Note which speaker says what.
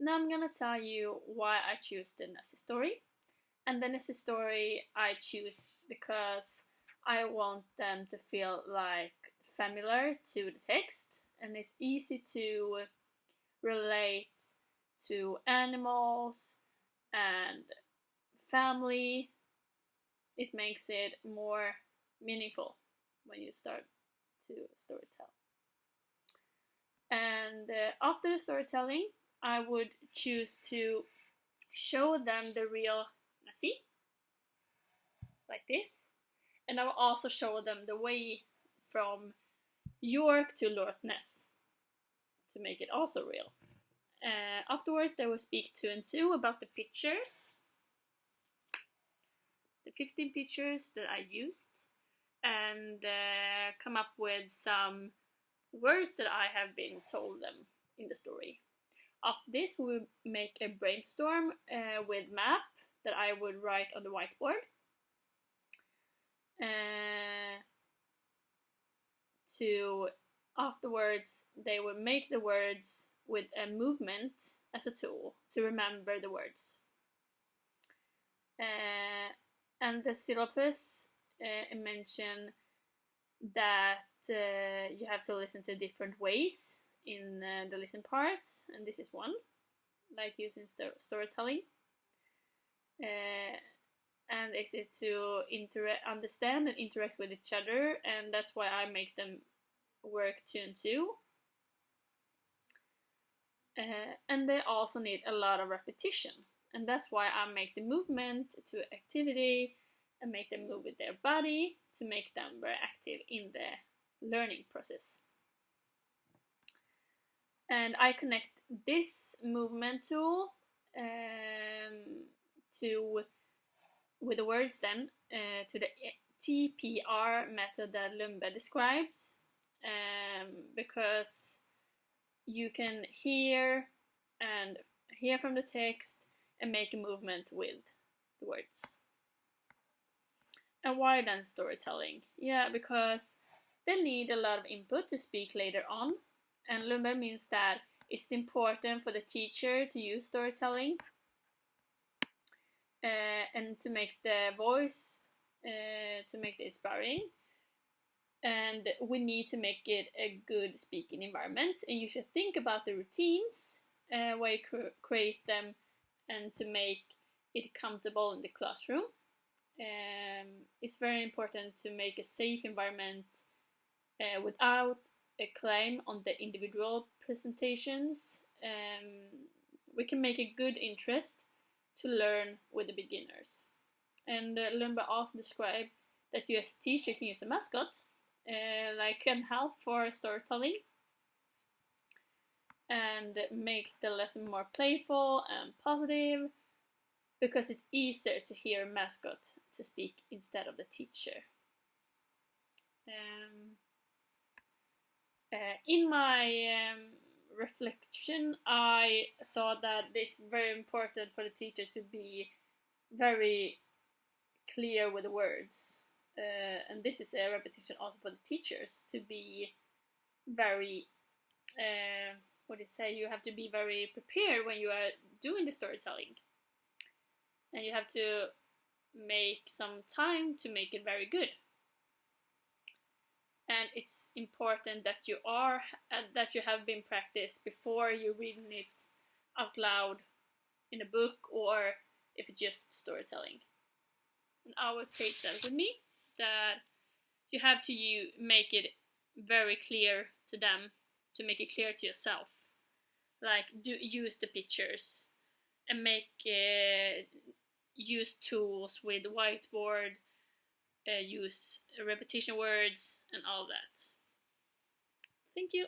Speaker 1: Now I'm gonna tell you why I choose the Nessie story. And the Nessie story I choose because I want them to feel like familiar to the text, and it's easy to relate to animals and family. It makes it more meaningful when you start to storytell. And after the storytelling, I would choose to show them the real Nessie, like this, and I will also show them the way from York to Loch Ness to make it also real. Afterwards, they will speak 2 and 2 about the pictures, the 15 pictures that I used, and come up with some words that I have been told them in the story. After this, we will make a brainstorm with map that I would write on the whiteboard. Afterwards, they will make the words with a movement as a tool to remember the words. And the syllabus mention that you have to listen to different ways in the listen parts, and this is one, like using storytelling. And it's to understand and interact with each other, and that's why I make them work 2 and 2. And they also need a lot of repetition, and that's why I make the movement to activity and make them move with their body to make them very active in the learning process. And I connect this movement tool with the words then to the TPR method that Lundberg describes, because you can hear from the text and make a movement with the words. And why then storytelling? Yeah, because they need a lot of input to speak later on, and Lundberg means that it's important for the teacher to use storytelling and to make the voice, to make it inspiring. And we need to make it a good speaking environment, and you should think about the routines where you create them and to make it comfortable in the classroom. It's very important to make a safe environment without a claim on the individual presentations. We can make a good interest to learn with the beginners. And Lundberg also described that you as a teacher can use a mascot, like can help for storytelling and make the lesson more playful and positive, because it's easier to hear a mascot to speak instead of the teacher. In my reflection, I thought that it's very important for the teacher to be very clear with the words, and this is a repetition also for the teachers to be very you have to be very prepared when you are doing the storytelling, and you have to make some time to make it very good. And it's important that you have been practiced before you're reading it out loud in a book, or if it's just storytelling. And I would take that with me, that you have to make it very clear to them, to make it clear to yourself. Like, use the pictures and use tools with whiteboard, use repetition words and all that. Thank you.